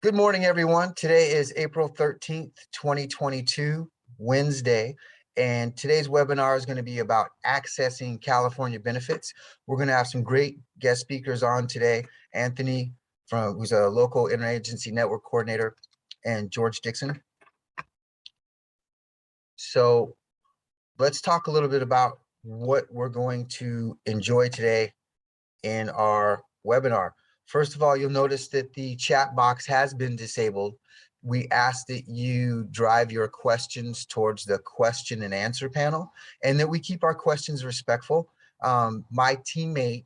Good morning, everyone. Today is April 13th, 2022, Wednesday, and today's webinar is going to be about accessing California benefits. We're going to have some great guest speakers on today. Anthony, who's a local interagency network coordinator, and George Dixon. So let's talk a little bit about what we're going to enjoy today in our webinar. First of all, you'll notice that the chat box has been disabled. We ask that you drive your questions towards the question and answer panel, and that we keep our questions respectful. My teammate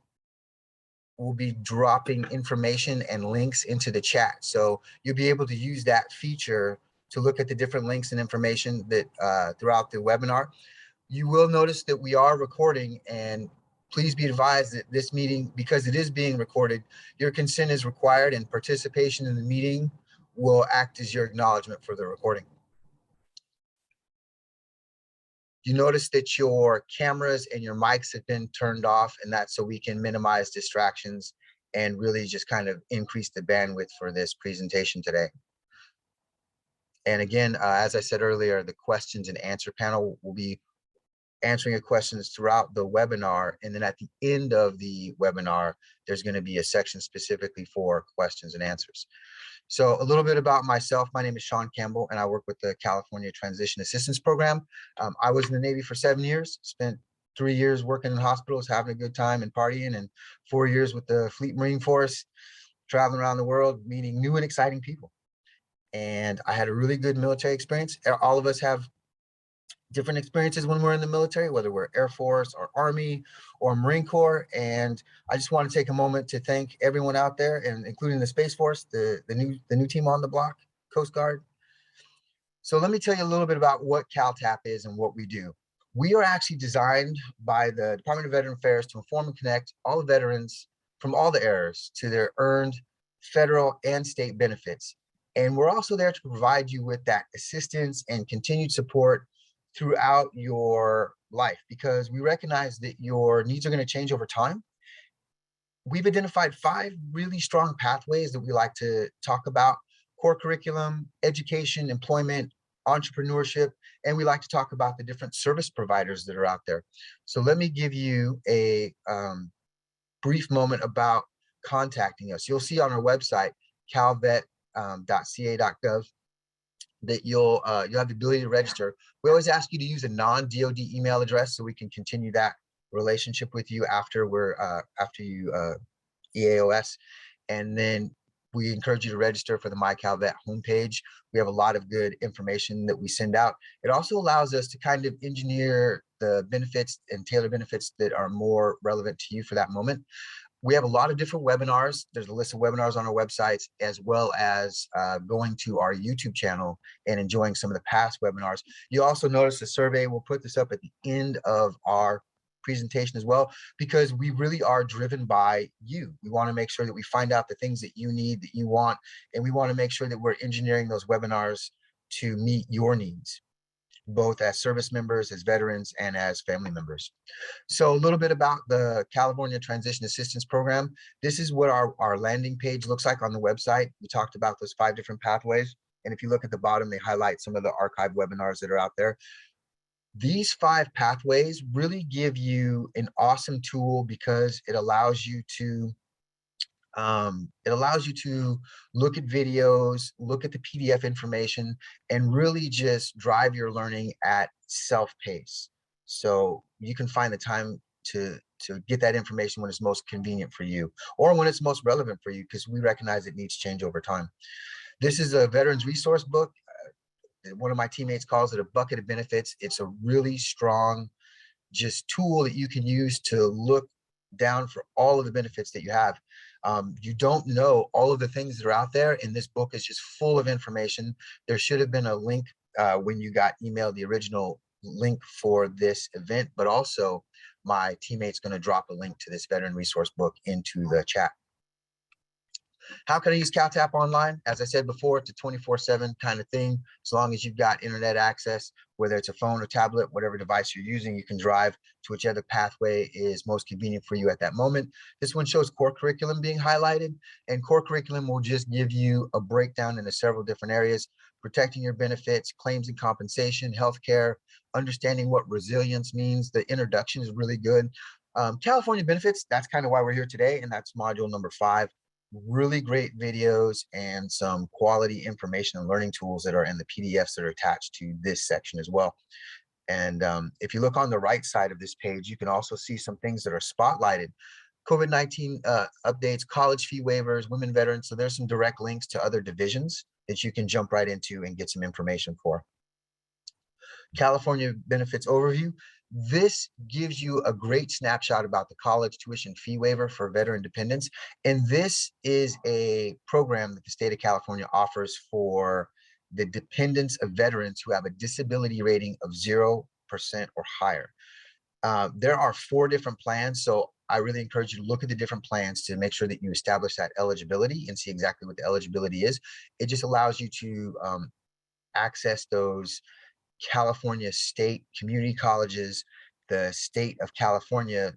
will be dropping information and links into the chat. So you'll be able to use that feature to look at the different links and information that throughout the webinar. You will notice that we are recording, and please be advised that this meeting, because it is being recorded, your consent is required, and participation in the meeting will act as your acknowledgement for the recording. You notice that your cameras and your mics have been turned off, and that's so we can minimize distractions and really just kind of increase the bandwidth for this presentation today. And again, as I said earlier, the questions and answer panel will be answering your questions throughout the webinar, and then at the end of the webinar, there's going to be a section specifically for questions and answers. So a little bit about myself. My name is Sean Campbell, and I work with the California Transition Assistance Program. I was in the Navy for 7 years, spent 3 years working in hospitals, having a good time and partying, and 4 years with the Fleet Marine Force, traveling around the world, meeting new and exciting people. And I had a really good military experience. All of us have different experiences when we're in the military, whether we're Air Force or Army or Marine Corps. And I just want to take a moment to thank everyone out there, and including the Space Force, the new team on the block, Coast Guard. So let me tell you a little bit about what CalTAP is and what we do. We are actually designed by the Department of Veteran Affairs to inform and connect all the veterans from all the eras to their earned federal and state benefits. And we're also there to provide you with that assistance and continued support throughout your life, because we recognize that your needs are going to change over time. We've identified 5 really strong pathways that we like to talk about: core curriculum, education, employment, entrepreneurship, and we like to talk about the different service providers that are out there. So let me give you a brief moment about contacting us. You'll see on our website, calvet.ca.gov, that you'll have the ability to register. We always ask you to use a non-DoD email address so we can continue that relationship with you after you EAOS. And then we encourage you to register for the My CalVet homepage. We have a lot of good information that we send out. It also allows us to kind of engineer the benefits and tailor benefits that are more relevant to you for that moment. We have a lot of different webinars. There's a list of webinars on our websites, as well as going to our YouTube channel and enjoying some of the past webinars. You also notice the survey. We'll put this up at the end of our presentation as well, because we really are driven by you. We want to make sure that we find out the things that you need, that you want, and we want to make sure that we're engineering those webinars to meet your needs, both as service members, as veterans, and as family members. So a little bit about the California Transition Assistance Program. This is what our landing page looks like on the website. We talked about those 5 different pathways. And if you look at the bottom, they highlight some of the archive webinars that are out there. These 5 pathways really give you an awesome tool, because it allows you to look at videos, look at the PDF information, and really just drive your learning at self-pace. So you can find the time to get that information when it's most convenient for you, or when it's most relevant for you, because we recognize it needs change over time. This is a veterans resource book. One of my teammates calls it a bucket of benefits. It's a really strong just tool that you can use to look down for all of the benefits that you have. You don't know all of the things that are out there, and this book is just full of information. There should have been a link when you got emailed the original link for this event, but also my teammate's going to drop a link to this veteran resource book into the chat. How can I use CalTAP online? As I said before, it's a 24/7 kind of thing. As long as you've got internet access, whether it's a phone or tablet, whatever device you're using, you can drive to whichever pathway is most convenient for you at that moment. This one shows core curriculum being highlighted, and core curriculum will just give you a breakdown into several different areas: protecting your benefits, claims and compensation, healthcare, understanding what resilience means. The introduction is really good. California benefits, that's kind of why we're here today, and that's module number 5. Really great videos and some quality information and learning tools that are in the PDFs that are attached to this section as well. And if you look on the right side of this page, you can also see some things that are spotlighted. COVID-19 updates, college fee waivers, women veterans. So there's some direct links to other divisions that you can jump right into and get some information for. California benefits overview. This gives you a great snapshot about the college tuition fee waiver for veteran dependents. And this is a program that the state of California offers for the dependents of veterans who have a disability rating of 0% or higher. There are 4 different plans, so I really encourage you to look at the different plans to make sure that you establish that eligibility and see exactly what the eligibility is. It just allows you to access those California state community colleges, the state of California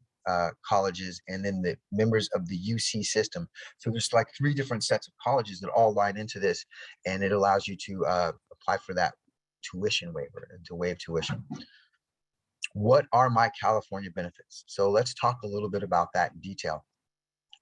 colleges, and then the members of the UC system. So there's like 3 different sets of colleges that all line into this, and it allows you to apply for that tuition waiver and to waive tuition. What are my California benefits? So let's talk a little bit about that in detail.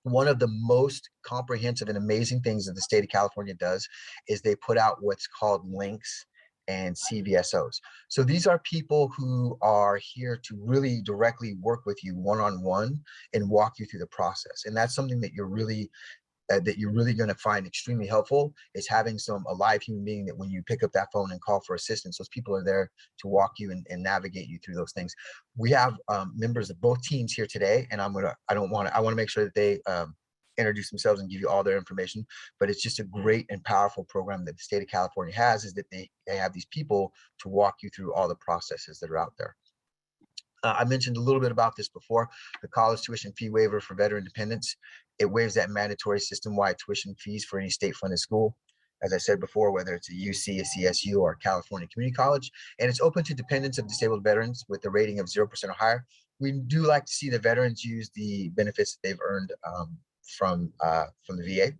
One of the most comprehensive and amazing things that the state of California does is they put out what's called links and CVSOs. So these are people who are here to really directly work with you one-on-one and walk you through the process. And that's something that you're really going to find extremely helpful, is having a live human being that when you pick up that phone and call for assistance, those people are there to walk you and navigate you through those things. We have members of both teams here today, and I want to make sure that they introduce themselves and give you all their information. But it's just a great and powerful program that the state of California has, is that they have these people to walk you through all the processes that are out there. I mentioned a little bit about this before, the college tuition fee waiver for veteran dependents. It waives that mandatory system-wide tuition fees for any state-funded school. As I said before, whether it's a UC, a CSU, or a California community college, and it's open to dependents of disabled veterans with a rating of 0% or higher. We do like to see the veterans use the benefits that they've earned from the VA.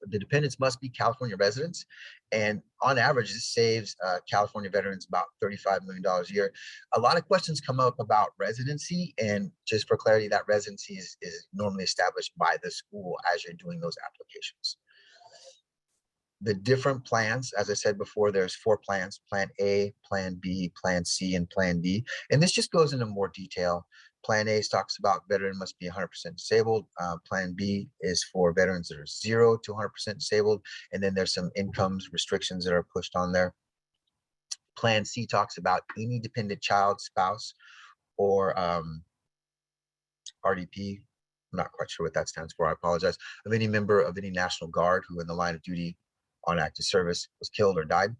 The dependents must be California residents, and on average, this saves California veterans about $35 million a year. A lot of questions come up about residency, and just for clarity, that residency is normally established by the school as you're doing those applications. The different plans, as I said before, there's 4 plans: Plan A, Plan B, Plan C, and Plan D. And this just goes into more detail. Plan A talks about veteran must be 100% disabled. Plan B is for veterans that are 0 to 100% disabled. And then there's some incomes restrictions that are pushed on there. Plan C talks about any dependent child, spouse, or RDP. I'm not quite sure what that stands for. I apologize. Of any member of any National Guard who in the line of duty on active service was killed or died.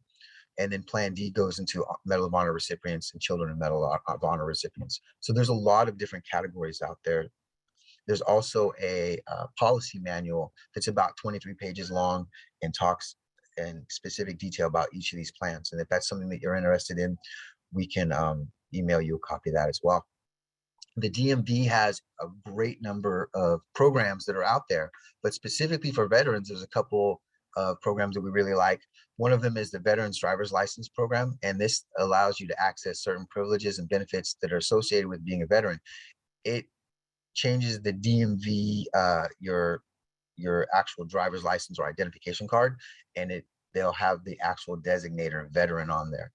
And then Plan D goes into Medal of Honor recipients and children of Medal of Honor recipients. So there's a lot of different categories out there. There's also a policy manual that's about 23 pages long and talks in specific detail about each of these plans. And if that's something that you're interested in, we can email you a copy of that as well. The DMV has a great number of programs that are out there, but specifically for veterans, there's a couple programs that we really like. One of them is the Veterans Driver's License Program, and this allows you to access certain privileges and benefits that are associated with being a veteran. It changes the DMV, your actual driver's license or identification card, and they'll have the actual designator veteran on there.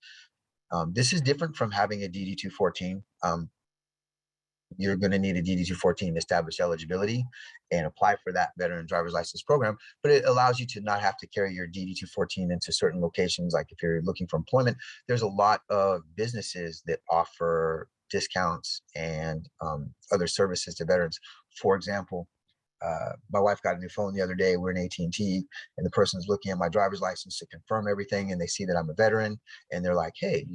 This is different from having a DD-214. You're going to need a DD-214 to establish eligibility and apply for that veteran driver's license program, but it allows you to not have to carry your DD-214 into certain locations. Like if you're looking for employment, there's a lot of businesses that offer discounts and other services to veterans. For example, my wife got a new phone the other day. We're in AT&T, and the person's looking at my driver's license to confirm everything, and they see that I'm a veteran, and they're like, hey,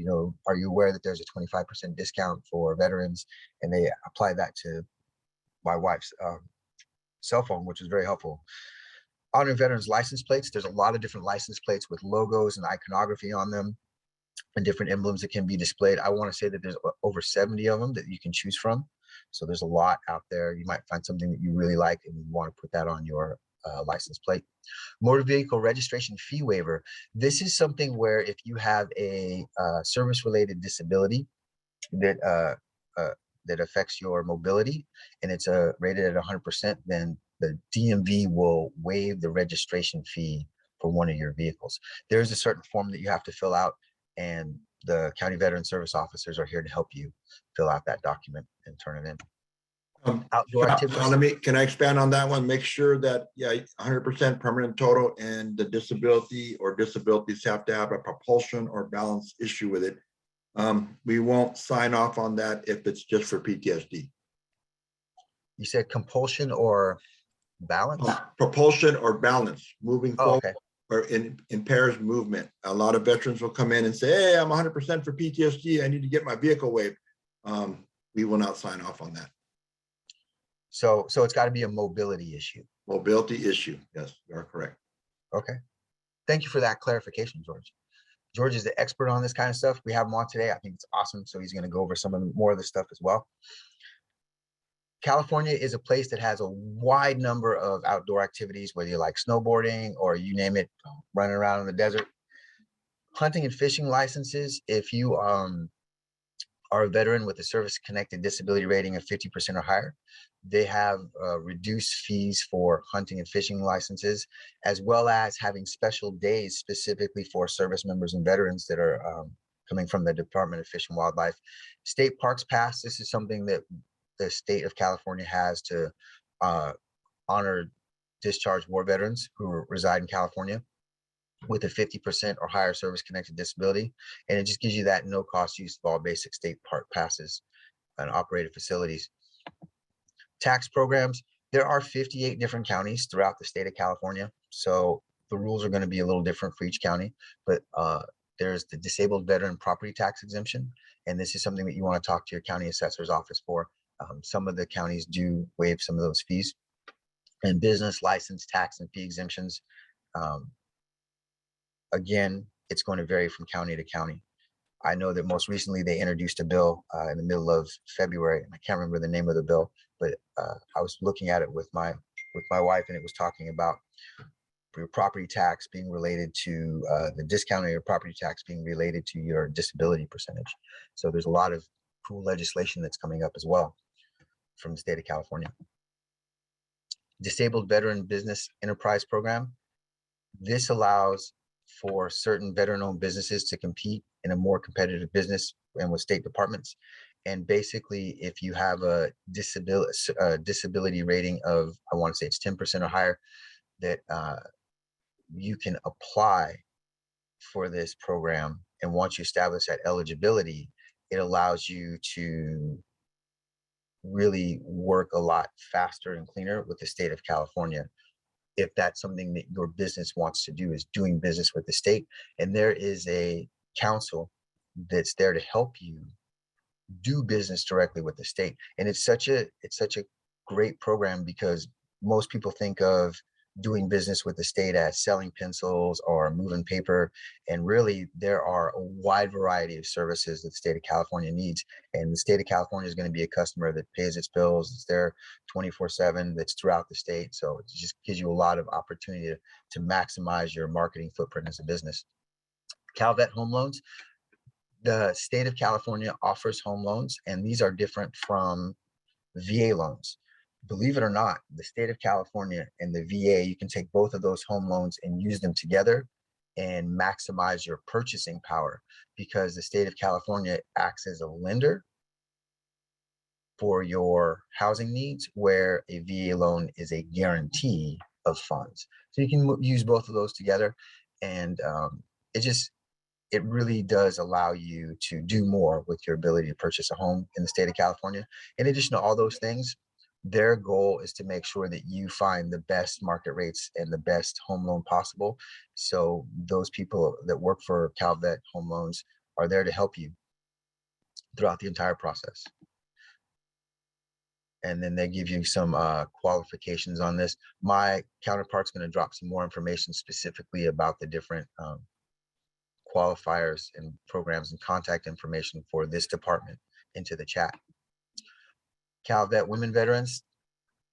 are you aware that there's a 25% discount for veterans? And they apply that to my wife's cell phone, which is very helpful. Honor veterans license plates. There's a lot of different license plates with logos and iconography on them and different emblems that can be displayed. I want to say that there's over 70 of them that you can choose from. So there's a lot out there. You might find something that you really like and you want to put that on your license plate. Motor vehicle registration fee waiver. This is something where if you have a service-related disability that that affects your mobility and it's rated at 100%, then the DMV will waive the registration fee for one of your vehicles. There's a certain form that you have to fill out, and the county veteran service officers are here to help you fill out that document and turn it in. Outdoor activities. Can I expand on that one? Make sure that, yeah, 100% permanent total, and the disability or disabilities have to have a propulsion or balance issue with it. We won't sign off on that if it's just for PTSD. You said compulsion or balance? Propulsion or balance, moving forward. Okay. Or impairs movement. A lot of veterans will come in and say, hey, I'm 100% for PTSD. I need to get my vehicle waived. We will not sign off on that. So it's got to be a mobility issue. Mobility issue. Yes, you are correct. Okay. Thank you for that clarification, George. George is the expert on this kind of stuff. We have him on today. I think it's awesome. So he's going to go over some of more of the stuff as well. California is a place that has a wide number of outdoor activities, whether you like snowboarding or you name it, running around in the desert. Hunting and fishing licenses, if you are a veteran with a service-connected disability rating of 50% or higher, they have reduced fees for hunting and fishing licenses, as well as having special days specifically for service members and veterans that are coming from the Department of Fish and Wildlife. State Parks Pass, this is something that the state of California has to honor discharged war veterans who reside in California with a 50% or higher service-connected disability. And it just gives you that no-cost use of all basic state park passes and operated facilities. Tax programs, there are 58 different counties throughout the state of California. So the rules are going to be a little different for each county, but there's the disabled veteran property tax exemption. And this is something that you want to talk to your county assessor's office for. Some of the counties do waive some of those fees. And business license tax and fee exemptions. Again, it's going to vary from county to county. I know that most recently they introduced a bill in the middle of February, and I can't remember the name of the bill, but I was looking at it with my wife, and it was talking about your property tax being related to the discount of your property tax being related to your disability percentage. So there's a lot of cool legislation that's coming up as well from the state of California. Disabled Veteran Business Enterprise Program. This allows for certain veteran-owned businesses to compete in a more competitive business and with state departments. And basically, if you have a disability rating of, I want to say it's 10% or higher, that you can apply for this program. And once you establish that eligibility, it allows you to really work a lot faster and cleaner with the state of California. If that's something that your business wants to do, is doing business with the state. And there is a council that's there to help you do business directly with the state. And it's such a great program, because most people think of doing business with the state as selling pencils or moving paper. And really, there are a wide variety of services that the state of California needs. And the state of California is going to be a customer that pays its bills. It's there 24/7, that's throughout the state. So it just gives you a lot of opportunity to maximize your marketing footprint as a business. Calvet home loans. The state of California offers home loans, and these are different from VA loans. Believe it or not, the state of California and the VA, you can take both of those home loans and use them together and maximize your purchasing power, because the state of California acts as a lender for your housing needs, where a VA loan is a guarantee of funds. So you can use both of those together, and it really does allow you to do more with your ability to purchase a home in the state of California. In addition to all those things, their goal is to make sure that you find the best market rates and the best home loan possible. So those people that work for Calvet Home Loans are there to help you throughout the entire process. and then they give you some qualifications on this. My counterpart's going to drop some more information specifically about the different qualifiers and programs and contact information for this department into the chat. Calvet Women Veterans,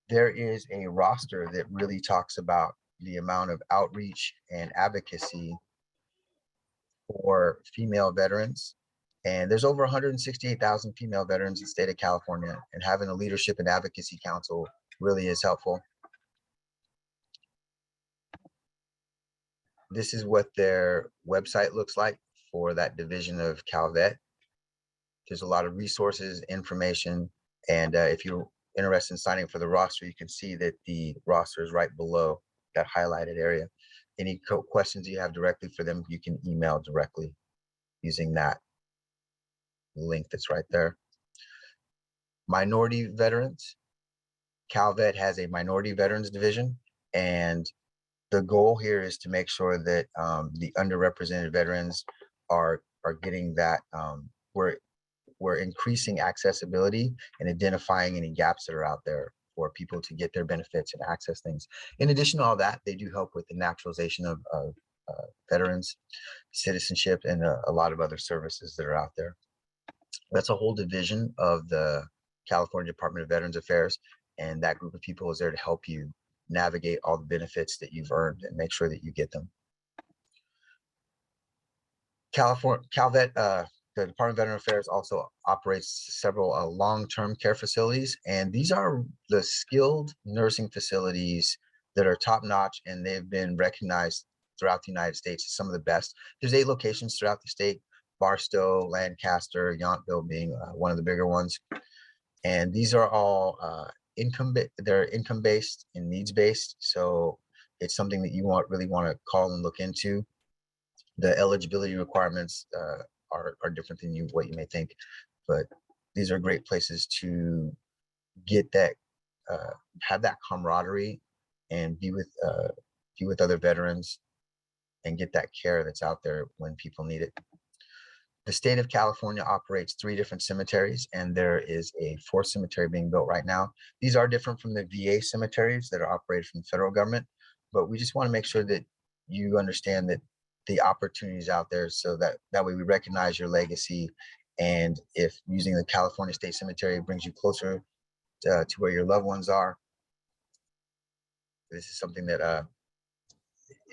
there is a roster that really talks about the amount of outreach and advocacy for female veterans. And there's over 168,000 female veterans in the state of California, and having a leadership and advocacy council really is helpful. This is what their website looks like for that division of Calvet. There's a lot of resources, information, and if you're interested in signing up for the roster, you can see that the roster is right below that highlighted area. Any questions you have directly for them, you can email directly using that link that's right there. Minority veterans. Calvet has a minority veterans division, and the goal here is to make sure that the underrepresented veterans are getting that. We're increasing accessibility and identifying any gaps that are out there for people to get their benefits and access things. In addition to all that, they do help with the naturalization of veterans, citizenship, and a lot of other services that are out there. That's a whole division of the California Department of Veterans Affairs, and that group of people is there to help you navigate all the benefits that you've earned and make sure that you get them. Calvet, the Department of Veteran Affairs also operates several long-term care facilities, and these are the skilled nursing facilities that are top-notch, and they've been recognized throughout the United States as some of the best. There's 8 locations throughout the state: Barstow, Lancaster, Yountville being one of the bigger ones. And these are all they're income-based and needs-based, so it's something that you really want to call and look into. The eligibility requirements are different than what you may think, but these are great places to get that, have that camaraderie, and be with other veterans and get that care that's out there when people need it. The state of California operates 3 different cemeteries, and there is a 4th cemetery being built right now. These are different from the VA cemeteries that are operated from the federal government, but we just want to make sure that you understand that the opportunities out there, so that way we recognize your legacy. And if using the California State Cemetery brings you closer to where your loved ones are, this is something that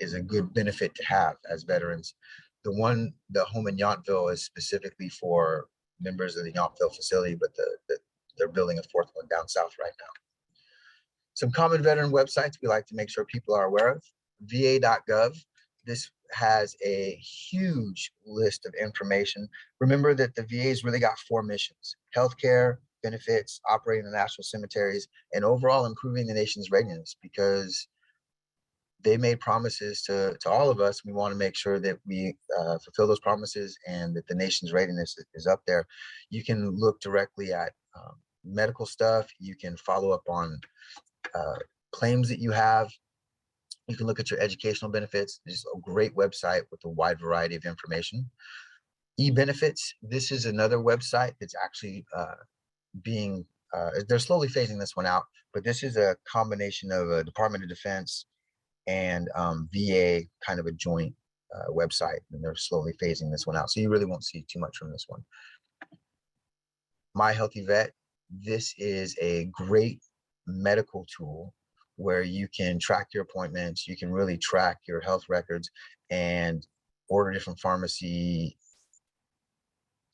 is a good benefit to have as veterans. The home in Yountville is specifically for members of the Yountville facility, but they're building a 4th one down south right now. Some common veteran websites we like to make sure people are aware of: va.gov. This has a huge list of information. Remember that the VA's really got 4 missions: healthcare, benefits, operating the national cemeteries, and overall improving the nation's readiness, because they made promises to all of us. We want to make sure that we fulfill those promises and that the nation's readiness is up there. You can look directly at medical stuff. You can follow up on claims that you have. You can look at your educational benefits. There's a great website with a wide variety of information. Ebenefits, this is another website that's actually they're slowly phasing this one out, but this is a combination of a Department of Defense and VA, kind of a joint website, and they're slowly phasing this one out. So you really won't see too much from this one. My Healthy Vet, this is a great medical tool where you can track your appointments, you can really track your health records and order different pharmacy.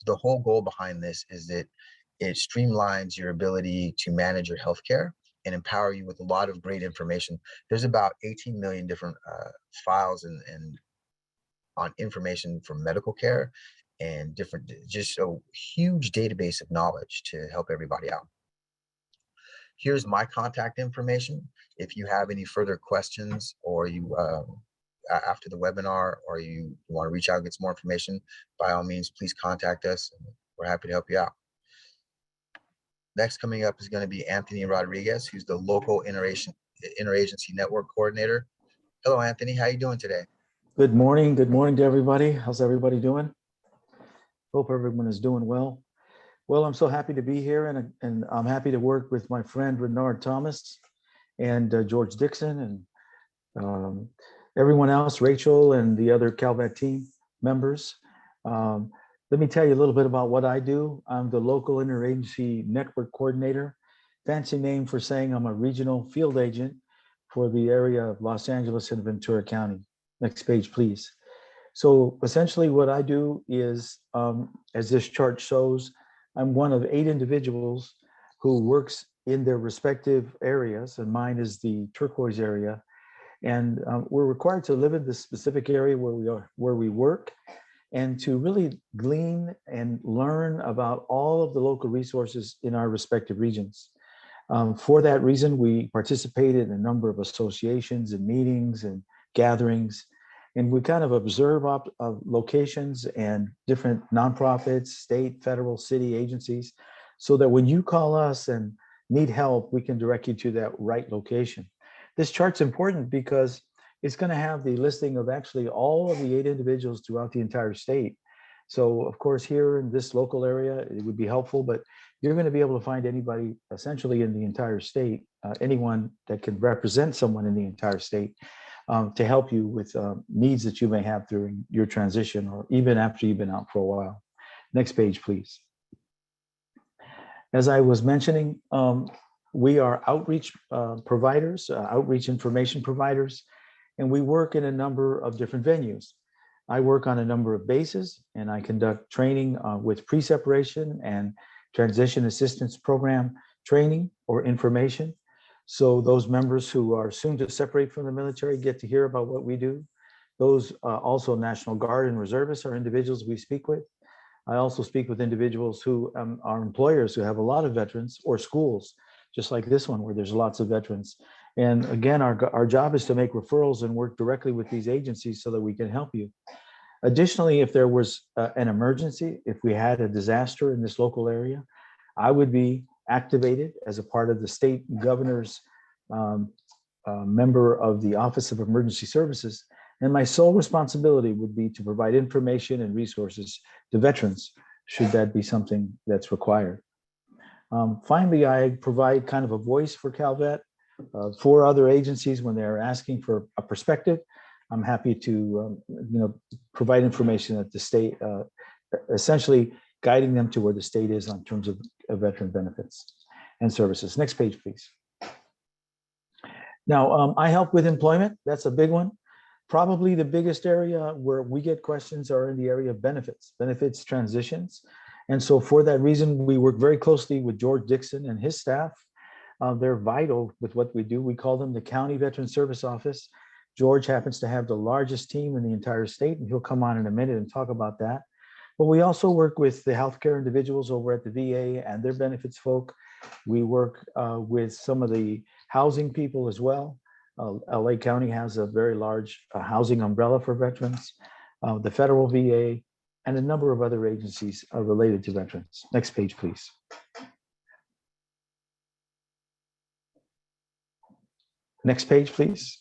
The whole goal behind this is that it streamlines your ability to manage your healthcare and empower you with a lot of great information. There's about 18 million different files and on information for medical care, and different, just a huge database of knowledge to help everybody out. Here's my contact information. If you have any further questions, or you after the webinar, or you want to reach out and get some more information, by all means, please contact us, and we're happy to help you out. Next coming up is going to be Anthony Rodriguez, who's the local interagency network coordinator. Hello, Anthony. How are you doing today? Good morning. Good morning to everybody. How's everybody doing? Hope everyone is doing well. Well, I'm so happy to be here, and I'm happy to work with my friend Renard Thomas and George Dixon and everyone else, Rachel and the other Calvet team members. Um, Let me tell you a little bit about what I do. I'm the local interagency network coordinator, fancy name for saying I'm a regional field agent for the area of Los Angeles and Ventura County. Next page, please. So essentially what I do is, as this chart shows, I'm one of 8 individuals who works in their respective areas, and mine is the turquoise area. And we're required to live in this specific area where we work, and to really glean and learn about all of the local resources in our respective regions. For that reason, we participated in a number of associations and meetings and gatherings, and we kind of observe locations and different nonprofits, state, federal, city agencies, so that when you call us and need help, we can direct you to that right location. This chart's important because it's going to have the listing of actually all of the 8 individuals throughout the entire state. So of course, here in this local area, it would be helpful, but you're going to be able to find anybody essentially in the entire state, anyone that can represent someone in the entire state, to help you with needs that you may have during your transition or even after you've been out for a while. Next page, please. As I was mentioning, we are outreach providers, outreach information providers, and we work in a number of different venues. I work on a number of bases, and I conduct training with pre-separation and transition assistance program training or information. So those members who are soon to separate from the military get to hear about what we do. Those also National Guard and reservists are individuals we speak with. I also speak with individuals who are employers who have a lot of veterans, or schools, just like this one where there's lots of veterans. And again, our job is to make referrals and work directly with these agencies so that we can help you. Additionally, if there was an emergency, if we had a disaster in this local area, I would be activated as a part of the state governor's member of the Office of Emergency Services. And my sole responsibility would be to provide information and resources to veterans, should that be something that's required. Finally, I provide kind of a voice for Calvet for other agencies when they're asking for a perspective. I'm happy to provide information that the state, essentially guiding them to where the state is in terms of veteran benefits and services. Next page, please. Now, I help with employment. That's a big one. Probably the biggest area where we get questions are in the area of benefits transitions. And so for that reason, we work very closely with George Dixon and his staff. They're vital with what we do. We call them the County Veteran Service Office. George happens to have the largest team in the entire state, and he'll come on in a minute and talk about that. But we also work with the healthcare individuals over at the VA and their benefits folk. We work with some of the housing people as well. LA County has a very large housing umbrella for veterans, the federal VA, and a number of other agencies related to veterans. Next page, please. Next page, please.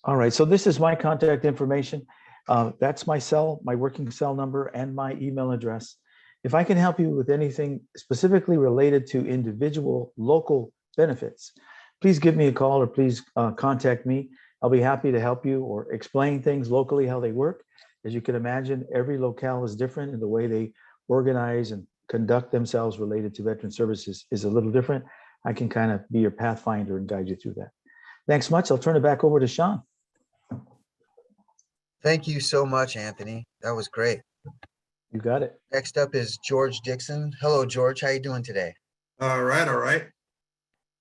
All right, so this is my contact information. That's my cell, my working cell number, and my email address. If I can help you with anything specifically related to individual local benefits, please give me a call or please contact me. I'll be happy to help you or explain things locally, how they work. As you can imagine, every locale is different, and the way they organize and conduct themselves related to veteran services is a little different. I can kind of be your pathfinder and guide you through that. Thanks much. I'll turn it back over to Sean. Thank you so much, Anthony. That was great. You got it. Next up is George Dixon. Hello, George. How you doing today? All right.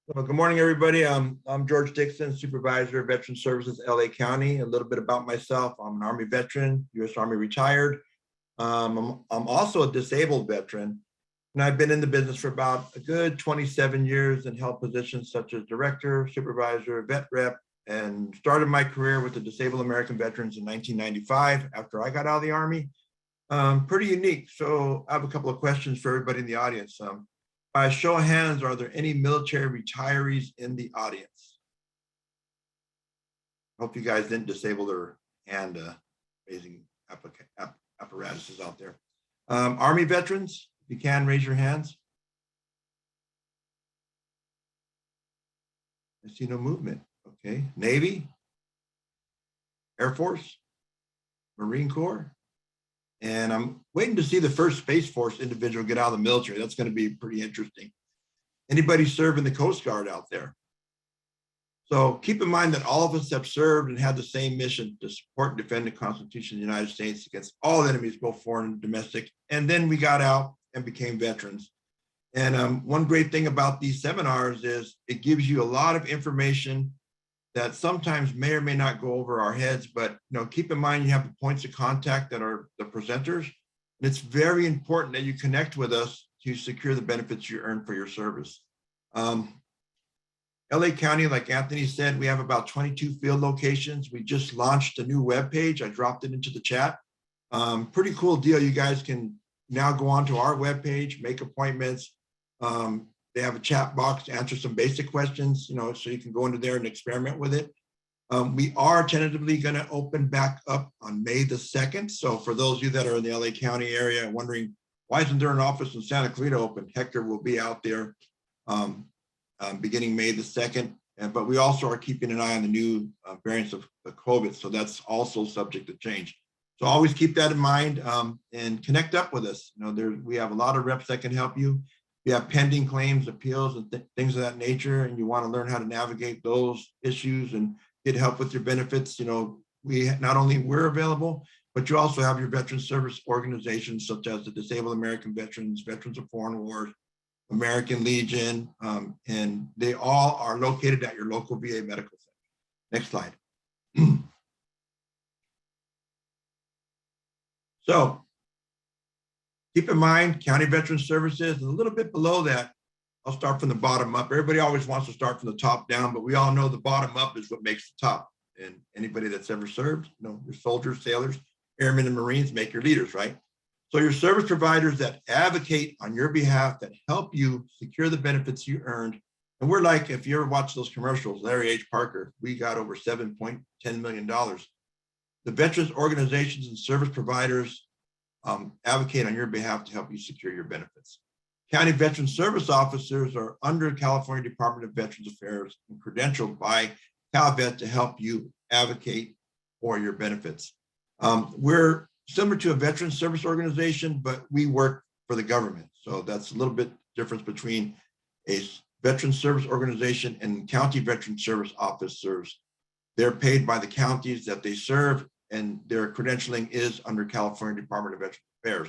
Well, good morning, everybody. I'm George Dixon, Supervisor of Veteran Services, LA County. A little bit about myself. I'm an Army veteran, U.S. Army retired. I'm also a disabled veteran, and I've been in the business for about a good 27 years and held positions such as director, supervisor, vet rep, and started my career with the Disabled American Veterans in 1995 after I got out of the Army. Pretty unique. So I have a couple of questions for everybody in the audience. By show of hands, are there any military retirees in the audience? I hope you guys didn't disable their hand raising apparatuses out there. Army veterans, if you can, raise your hands. I see no movement. Okay. Navy, Air Force, Marine Corps. And I'm waiting to see the first Space Force individual get out of the military. That's going to be pretty interesting. Anybody serving the Coast Guard out there? So keep in mind that all of us have served and had the same mission to support and defend the Constitution of the United States against all enemies, both foreign and domestic. And then we got out and became veterans. And one great thing about these seminars is it gives you a lot of information that sometimes may or may not go over our heads, but keep in mind you have the points of contact that are the presenters. And it's very important that you connect with us to secure the benefits you earn for your service. LA County, like Anthony said, we have about 22 field locations. We just launched a new webpage. I dropped it into the chat. Pretty cool deal. You guys can now go onto our webpage, make appointments. They have a chat box to answer some basic questions, so you can go into there and experiment with it. We are tentatively going to open back up on May the 2nd. So for those of you that are in the LA County area wondering, why isn't there an office in Santa Clarita open? Hector will be out there beginning May the 2nd. But we also are keeping an eye on the new variants of the COVID. So that's also subject to change. So always keep that in mind and connect up with us. We have a lot of reps that can help you. If you have pending claims, appeals, and things of that nature, and you want to learn how to navigate those issues and get help with your benefits, we're available, but you also have your veteran service organizations such as the Disabled American Veterans, Veterans of Foreign Wars, American Legion, and they all are located at your local VA medical center. Next slide. So keep in mind, County Veteran Services, and a little bit below that, I'll start from the bottom up. Everybody always wants to start from the top down, but we all know the bottom up is what makes the top. And anybody that's ever served, your soldiers, sailors, airmen, and Marines make your leaders, right? So your service providers that advocate on your behalf, that help you secure the benefits you earned. And we're like, if you ever watch those commercials, Larry H. Parker, we got over $7.10 million. The veterans organizations and service providers advocate on your behalf to help you secure your benefits. County Veteran Service Officers are under California Department of Veterans Affairs and credentialed by Calvet to help you advocate for your benefits. We're similar to a veteran service organization, but we work for the government. So that's a little bit difference between a veteran service organization and county veteran service officers. They're paid by the counties that they serve, and their credentialing is under California Department of Veterans Affairs.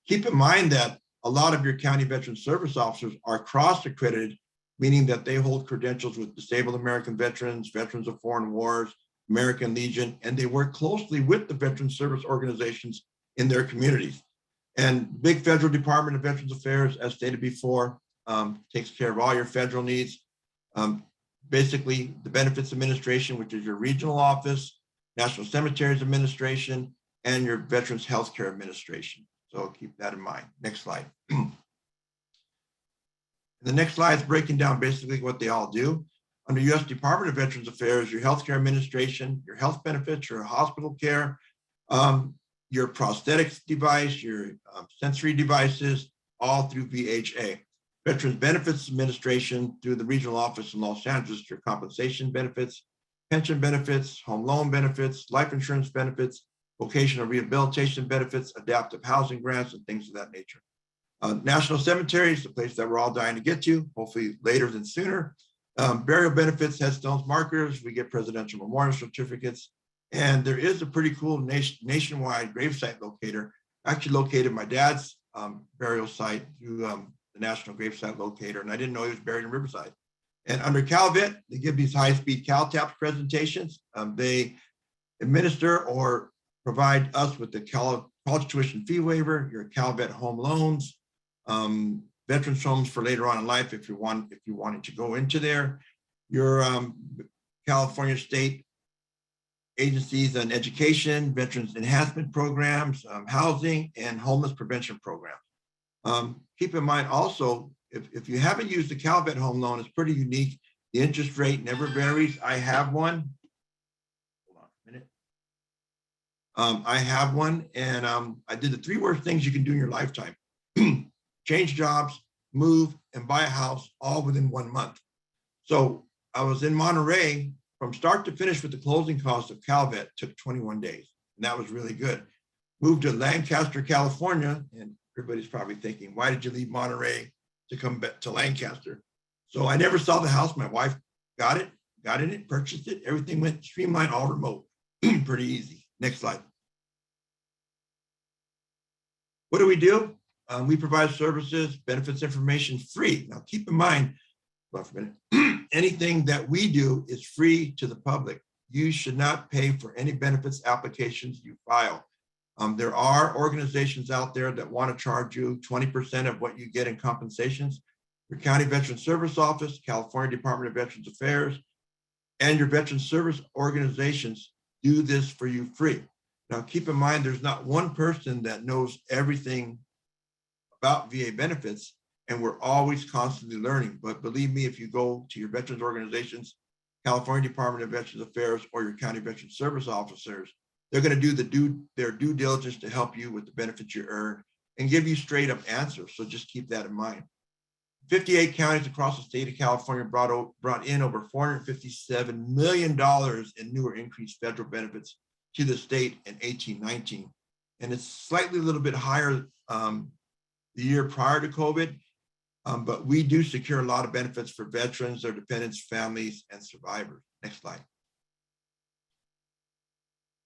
Keep in mind that a lot of your county veteran service officers are cross-accredited, meaning that they hold credentials with Disabled American Veterans, Veterans of Foreign Wars, American Legion, and they work closely with the veteran service organizations in their communities. And big federal Department of Veterans Affairs, as stated before, takes care of all your federal needs. Basically, the Benefits Administration, which is your regional office, National Cemeteries Administration, and your Veterans Healthcare Administration. So keep that in mind. Next slide. The next slide is breaking down basically what they all do. Under U.S. Department of Veterans Affairs, your healthcare administration, your health benefits, your hospital care, your prosthetics device, your sensory devices, all through VHA. Veterans Benefits Administration through the regional office in Los Angeles, your compensation benefits, pension benefits, home loan benefits, life insurance benefits, vocational rehabilitation benefits, adaptive housing grants, and things of that nature. National Cemeteries, the place that we're all dying to get to, hopefully later than sooner. Burial benefits, headstones, markers, we get presidential memorial certificates. And there is a pretty cool nationwide gravesite locator. I actually located my dad's burial site through the National Gravesite Locator, and I didn't know he was buried in Riverside. And under Calvet, they give these high-speed CalTAP presentations. They administer or provide us with the college tuition fee waiver, your Calvet home loans, veterans homes for later on in life if you wanted to go into there, your California state agencies on education, veterans enhancement programs, housing, and homeless prevention programs. Keep in mind also, if you haven't used the Calvet home loan, it's pretty unique. The interest rate never varies. I have one. Hold on a minute. I have one, and I did the 3 worst things you can do in your lifetime. Change jobs, move, and buy a house all within 1 month. So I was in Monterey from start to finish with the closing cost of Calvet took 21 days. And that was really good. Moved to Lancaster, California, and everybody's probably thinking, why did you leave Monterey to come back to Lancaster? So I never saw the house. My wife got in it, purchased it. Everything went streamlined, all remote. Pretty easy. Next slide. What do? We provide services, benefits information free. Now keep in mind, anything that we do is free to the public. You should not pay for any benefits applications you file. There are organizations out there that want to charge you 20% of what you get in compensations. Your County Veteran Service Office, California Department of Veterans Affairs, and your veteran service organizations do this for you free. Now, keep in mind, there's not one person that knows everything about VA benefits, and we're always constantly learning. But believe me, if you go to your veterans organizations, California Department of Veterans Affairs, or your county veteran service officers, they're going to do their due diligence to help you with the benefits you earn and give you straight up answers. So just keep that in mind. 58 counties across the state of California brought in over $457 million in new or increased federal benefits to the state in 18-19. And it's slightly a little bit higher the year prior to COVID, but we do secure a lot of benefits for veterans, their dependents, families, and survivors. Next slide.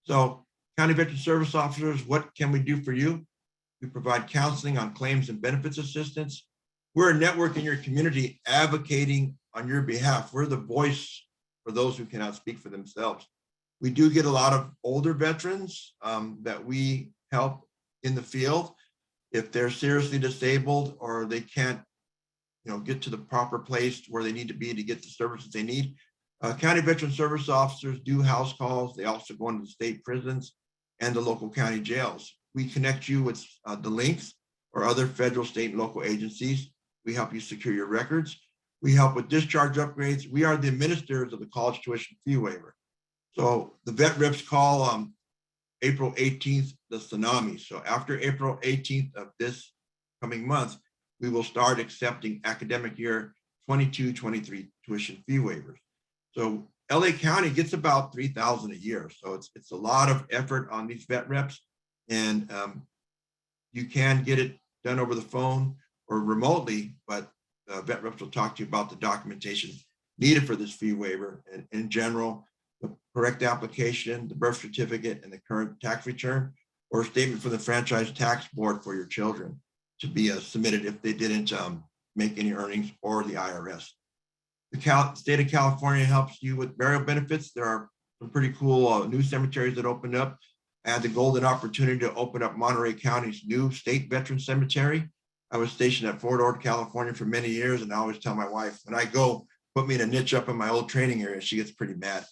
So, County Veteran Service Officers, what can we do for you? We provide counseling on claims and benefits assistance. We're a network in your community advocating on your behalf. We're the voice for those who cannot speak for themselves. We do get a lot of older veterans that we help in the field. If they're seriously disabled or they can't, get to the proper place where they need to be to get the services they need, County Veteran Service Officers do house calls. They also go into the state prisons and the local county jails. We connect you with the links or other federal, state, and local agencies. We help you secure your records. We help with discharge upgrades. We are the administrators of the college tuition fee waiver. So the vet reps call April 18th, the tsunami. So after April 18th of this coming month, we will start accepting academic year 22-23 tuition fee waivers. So LA County gets about 3,000 a year. So it's a lot of effort on these vet reps, and you can get it done over the phone or remotely, but vet reps will talk to you about the documentation needed for this fee waiver. And in general, the correct application, the birth certificate, and the current tax return, or a statement from the franchise tax board for your children to be submitted if they didn't make any earnings, or the IRS. The state of California helps you with burial benefits. There are some pretty cool new cemeteries that opened up. I had the golden opportunity to open up Monterey County's new state veteran cemetery. I was stationed at Fort Ord, California for many years, and I always tell my wife, when I go, put me in a niche up in my old training area, she gets pretty mad.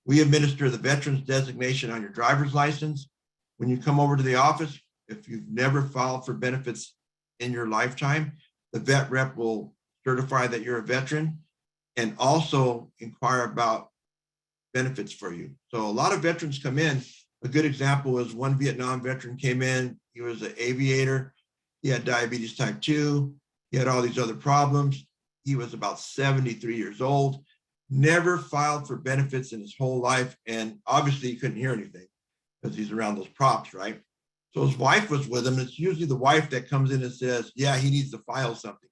We administer the veterans designation on your driver's license. When you come over to the office, if you've never filed for benefits in your lifetime, the vet rep will certify that you're a veteran and also inquire about benefits for you. So a lot of veterans come in. A good example is one Vietnam veteran came in. He was an aviator. He had diabetes type 2. He had all these other problems. He was about 73 years old, never filed for benefits in his whole life. And obviously he couldn't hear anything because he's around those props, right? So his wife was with him. It's usually the wife that comes in and says, yeah, he needs to file something.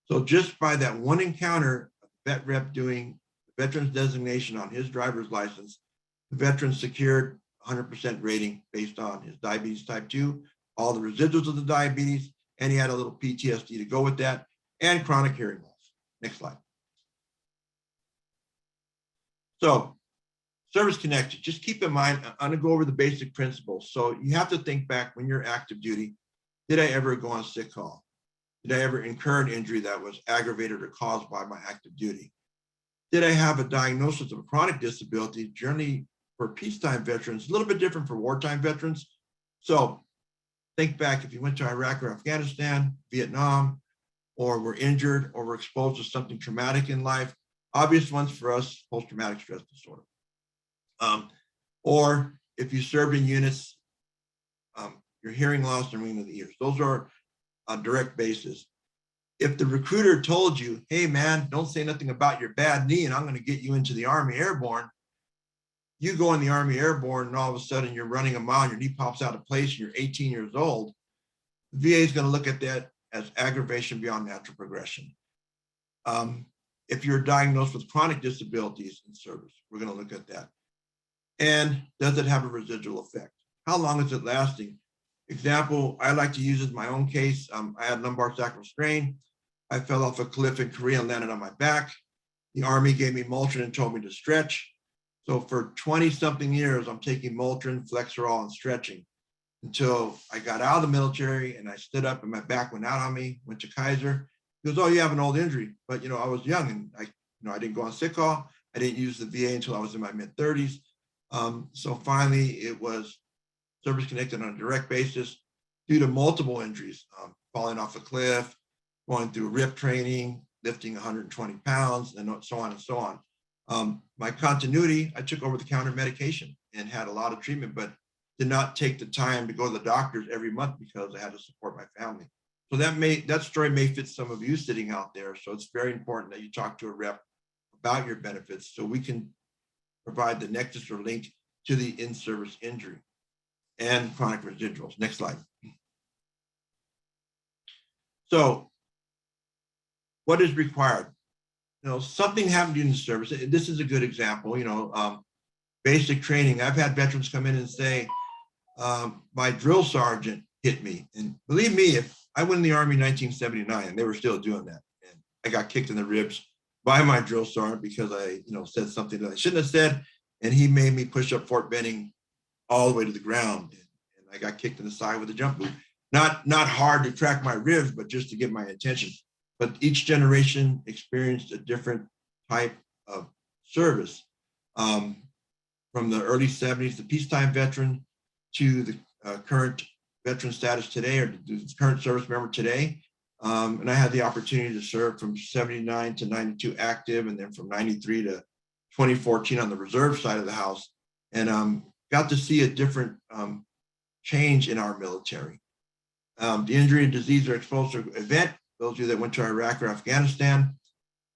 So just by that one encounter, a vet rep doing the veteran's designation on his driver's license, the veteran secured 100% rating based on his diabetes type 2, all the residuals of the diabetes, and he had a little PTSD to go with that, and chronic hearing loss. Next slide. So service connected, just keep in mind, I'm gonna go over the basic principles. So you have to think back when you're active duty, did I ever go on sick call? Did I ever incur an injury that was aggravated or caused by my active duty? Did I have a diagnosis of a chronic disability? Generally for peacetime veterans, a little bit different for wartime veterans. So think back, if you went to Iraq or Afghanistan, Vietnam, or were injured or were exposed to something traumatic in life, obvious ones for us, post-traumatic stress disorder. Or if you served in units your hearing loss and ringing of the ears. Those are on direct basis. If the recruiter told you, hey man, don't say nothing about your bad knee and I'm going to get you into the Army Airborne, you go in the Army Airborne and all of a sudden you're running a mile and your knee pops out of place and you're 18 years old, the VA is going to look at that as aggravation beyond natural progression. If you're diagnosed with chronic disabilities in service, we're going to look at that. And does it have a residual effect? How long is it lasting? Example I like to use is my own case. I had lumbar sacral strain. I fell off a cliff in Korea and landed on my back. The Army gave me Motrin and told me to stretch. So for 20 something years, I'm taking Motrin, Flexerol, and stretching until I got out of the military and I stood up and my back went out on me, went to Kaiser. He goes, oh, you have an old injury. But, I was young and I didn't go on sick call. I didn't use the VA until I was in my mid 30s. So finally it was service connected on a direct basis due to multiple injuries, falling off a cliff, going through RIP training, lifting 120 pounds, and so on and so on. My continuity, I took over the counter medication and had a lot of treatment, but did not take the time to go to the doctors every month because I had to support my family. So that story may fit some of you sitting out there. So it's very important that you talk to a rep about your benefits so we can provide the nexus or link to the in-service injury and chronic residuals. Next slide. So what is required? Something happened in the service. This is a good example, basic training. I've had veterans come in and say, my drill sergeant hit me. And believe me, if I went in the Army in 1979 and they were still doing that, and I got kicked in the ribs by my drill sergeant because I, said something that I shouldn't have said. And he made me push up Fort Benning all the way to the ground. And I got kicked in the side with a jump boot. Not hard to crack my ribs, but just to get my attention. But each generation experienced a different type of service. From the early 70s, the peacetime veteran, to the current veteran status today, or the current service member today. And I had the opportunity to serve from 79 to 92 active, and then from 93 to 2014 on the reserve side of the house, and got to see a different change in our military. The injury and disease or exposure event, those of you that went to Iraq or Afghanistan,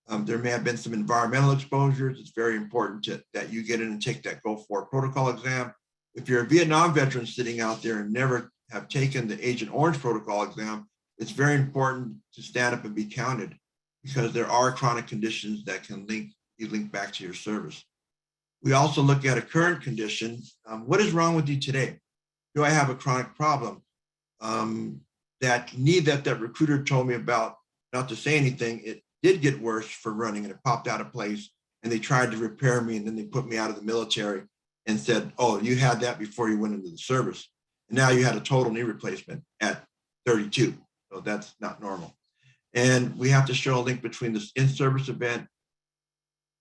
there may have been some environmental exposures. It's very important that you get in and take that Go Forward protocol exam. If you're a Vietnam veteran sitting out there and never have taken the Agent Orange protocol exam, it's very important to stand up and be counted, because there are chronic conditions that can link back to your service. We also look at a current condition. What is wrong with you today? Do I have a chronic problem? That knee that recruiter told me about, not to say anything, it did get worse for running and it popped out of place and they tried to repair me and then they put me out of the military and said, oh, you had that before you went into the service. And now you had a total knee replacement at 32. So that's not normal. And we have to show a link between this in-service event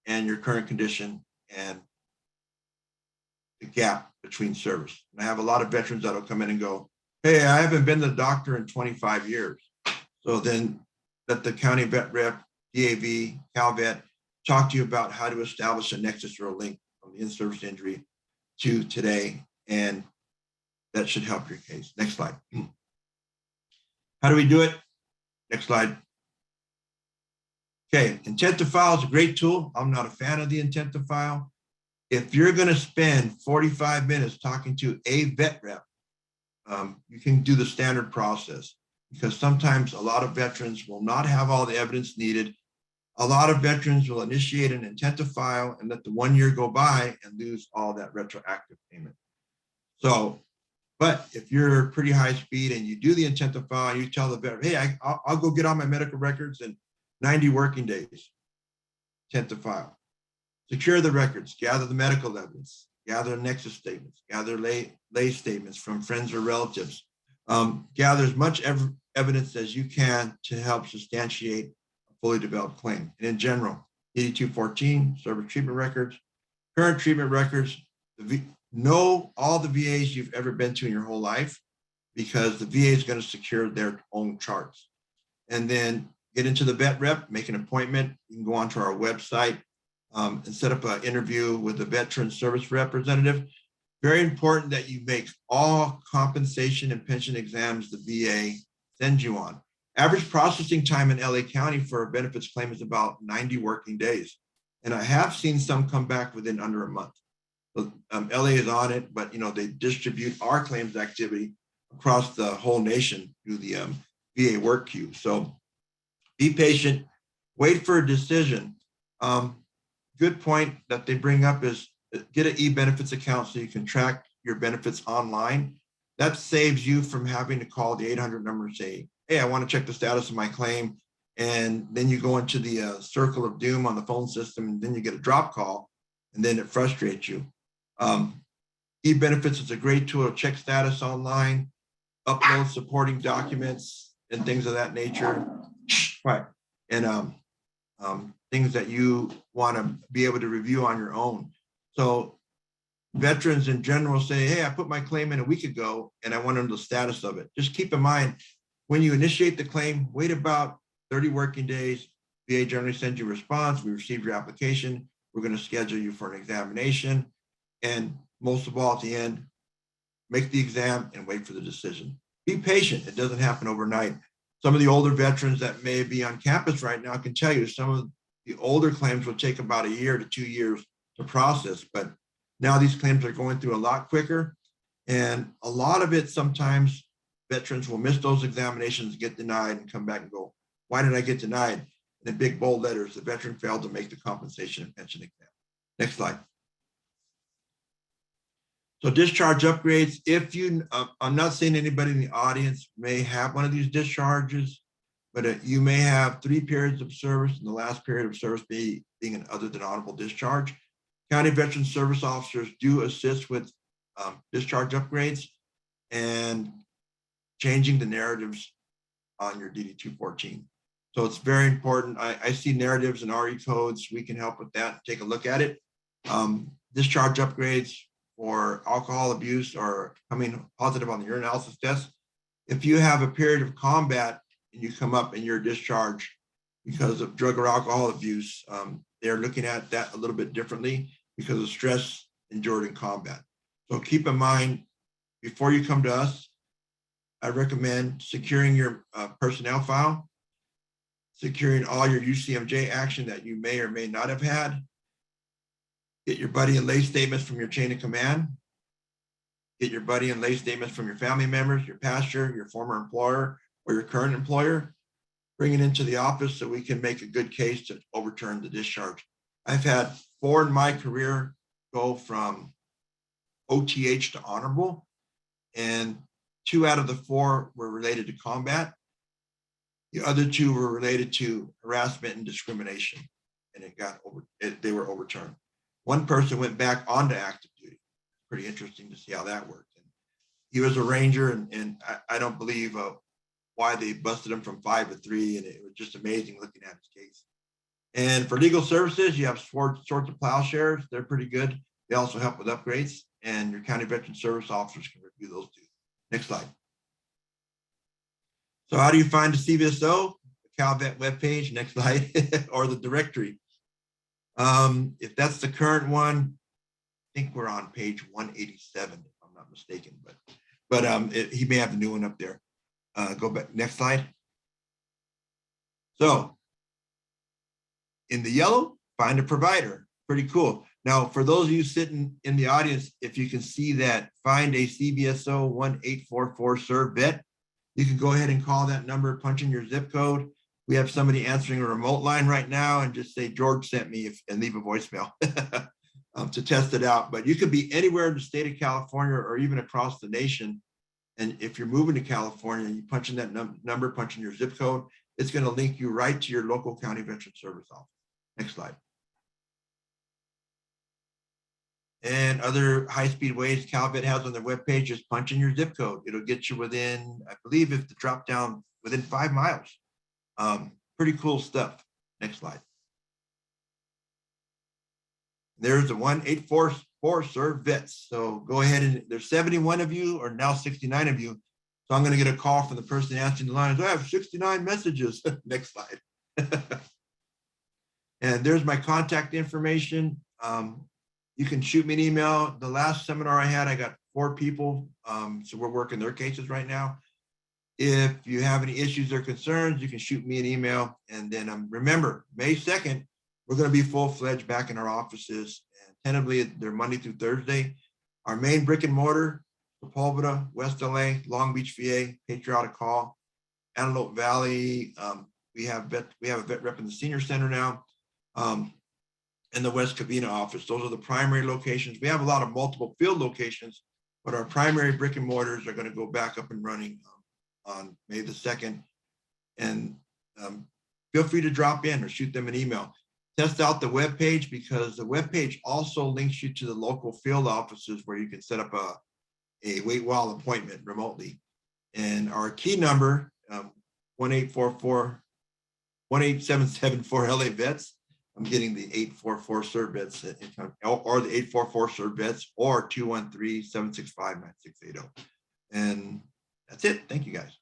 and your current condition and the gap between service. And I have a lot of veterans that'll come in and go, hey, I haven't been to the doctor in 25 years. So then let the county vet rep, DAV, CalVet talk to you about how to establish a nexus or a link from the in-service injury to today. And that should help your case. Next slide. How do we do it? Next slide. Okay, intent to file is a great tool. I'm not a fan of the intent to file. If you're going to spend 45 minutes talking to a vet rep, you can do the standard process, because sometimes a lot of veterans will not have all the evidence needed. A lot of veterans will initiate an intent to file and let the 1 year go by and lose all that retroactive payment. So, but if you're pretty high speed and you do the intent to file, you tell the veteran, hey, I'll go get all my medical records in 90 working days. Intent to file. Secure the records, gather the medical evidence, gather nexus statements, gather lay statements from friends or relatives. Gather as much evidence as you can to help substantiate a fully developed claim. And in general, 8214, service treatment records, current treatment records, know all the VAs you've ever been to in your whole life, because the VA is going to secure their own charts. And then get into the vet rep, make an appointment. You can go onto our website and set up an interview with the veteran service representative. Very important that you make all compensation and pension exams the VA sends you on. Average processing time in LA County for a benefits claim is about 90 working days. And I have seen some come back within under a month. LA is on it, but they distribute our claims activity across the whole nation through the VA work queue. So be patient, wait for a decision. Good point that they bring up is get an e-benefits account so you can track your benefits online. That saves you from having to call the 800 number and say, hey, I want to check the status of my claim. And then you go into the circle of doom on the phone system, and then you get a drop call, and then it frustrates you. E-benefits is a great tool to check status online, upload supporting documents and things of that nature. Right. And things that you want to be able to review on your own. So veterans in general say, hey, I put my claim in a week ago and I want to know the status of it. Just keep in mind, when you initiate the claim, wait about 30 working days. VA generally sends you a response. We received your application. We're going to schedule you for an examination. And most of all, at the end, make the exam and wait for the decision. Be patient. It doesn't happen overnight. Some of the older veterans that may be on campus right now can tell you some of the older claims will take about a year to 2 years to process, but now these claims are going through a lot quicker. And a lot of it, sometimes veterans will miss those examinations, get denied, and come back and go, why did I get denied? In big bold letters, the veteran failed to make the compensation and pension exam. Next slide. So discharge upgrades, if you, I'm not saying anybody in the audience may have one of these discharges, but you may have 3 periods of service and the last period of service being an other than honorable discharge. County Veteran Service Officers do assist with discharge upgrades and changing the narratives on your DD 214. So it's very important. I see narratives and RE codes. We can help with that. Take a look at it. Discharge upgrades for alcohol abuse or coming positive on the urinalysis test. If you have a period of combat and you come up in your discharge because of drug or alcohol abuse, they're looking at that a little bit differently because of stress endured in combat. So keep in mind, before you come to us, I recommend securing your personnel file, securing all your UCMJ action that you may or may not have had, get your buddy and lay statements from your chain of command, get your buddy and lay statements from your family members, your pastor, your former employer, or your current employer, bring it into the office so we can make a good case to overturn the discharge. I've had 4 in my career go from OTH to honorable, and 2 out of the 4 were related to combat. The other 2 were related to harassment and discrimination, and they were overturned. 1 person went back onto active duty. Pretty interesting to see how that worked. And he was a Ranger, and I don't believe why they busted him from 5 to 3, and it was just amazing looking at his case. And for legal services, you have Swords of Plowshares. They're pretty good. They also help with upgrades, and your county veteran service officers can review those too. Next slide. So how do you find the CVSO? The CalVet webpage, next slide, or the directory. If that's the current one, I think we're on page 187, if I'm not mistaken, but he may have the new one up there. Go back, next slide. So in the yellow, find a provider. Pretty cool. Now, for those of you sitting in the audience, if you can see that find a CVSO 1844 serve vet, you can go ahead and call that number, punch in your zip code. We have somebody answering a remote line right now and just say, George sent me, and leave a voicemail to test it out. But you could be anywhere in the state of California or even across the nation. And if you're moving to California and you punch in that number, punch in your zip code, it's going to link you right to your local county veteran service office. Next slide. And other high-speed ways CalVet has on their webpage, just punch in your zip code. It'll get you within, I believe, if the drop down within 5 miles. Pretty cool stuff. Next slide. There's the 1844 serve vets. So go ahead, and there's 71 of you, or now 69 of you. So I'm going to get a call from the person answering the line. I have 69 messages. Next slide. And there's my contact information. you can shoot me an email. The last seminar I had, I got 4 people. So we're working their cases right now. If you have any issues or concerns, you can shoot me an email. And then remember, May 2nd, we're going to be full-fledged back in our offices. And tentatively, they're Monday through Thursday. Our main brick and mortar, Sepulveda, West LA, Long Beach, VA, Patriotic Hall, Antelope Valley. We have a vet rep in the senior center now, and the West Covina office. Those are the primary locations. We have a lot of multiple field locations, but our primary brick and mortars are going to go back up and running on May the 2nd. And feel free to drop in or shoot them an email. Test out the webpage, because the webpage also links you to the local field offices where you can set up a wait while appointment remotely. And our key number, 1-877-4 LA vets. I'm getting the 844 serve vets, or the 844 serve vets, or 213-765-9680. And that's it. Thank you, guys.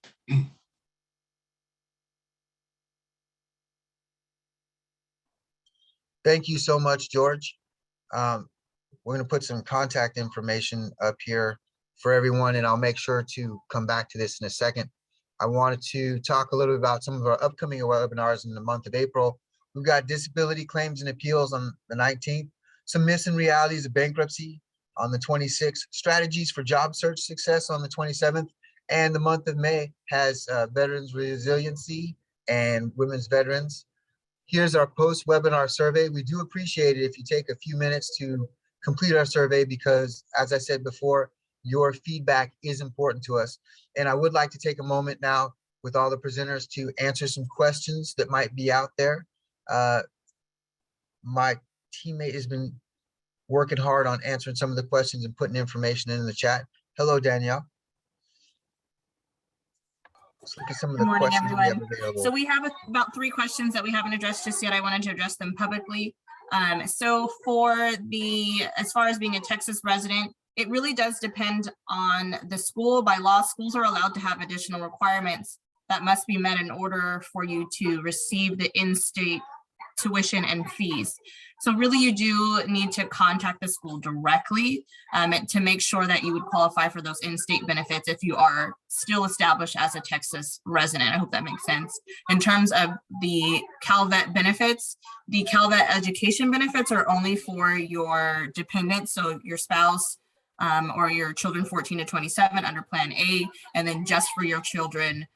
Thank you so much, George. We're going to put some contact information up here for everyone, and I'll make sure to come back to this in a second. I wanted to talk a little bit about some of our upcoming webinars in the month of April. We've got disability claims and appeals on the 19th, some myths and realities of bankruptcy on the 26th, strategies for job search success on the 27th, and the month of May has veterans resiliency and women's veterans. Here's our post-webinar survey. We do appreciate it if you take a few minutes to complete our survey, because as I said before, your feedback is important to us. And I would like to take a moment now with all the presenters to answer some questions that might be out there. My teammate has been working hard on answering some of the questions and putting information in the chat. Hello, Danielle. Let's look at some of the Good morning, questions we have everyone. available. So we have about 3 questions that we haven't addressed just yet. I wanted to address them publicly. So as far as being a Texas resident, it really does depend on the school. By law, schools are allowed to have additional requirements that must be met in order for you to receive the in-state tuition and fees. So really, you do need to contact the school directly to make sure that you would qualify for those in-state benefits if you are still established as a Texas resident. I hope that makes sense. In terms of the CalVet benefits, the CalVet education benefits are only for your dependents, so your spouse or your children 14 to 27 under Plan A, and then just for your children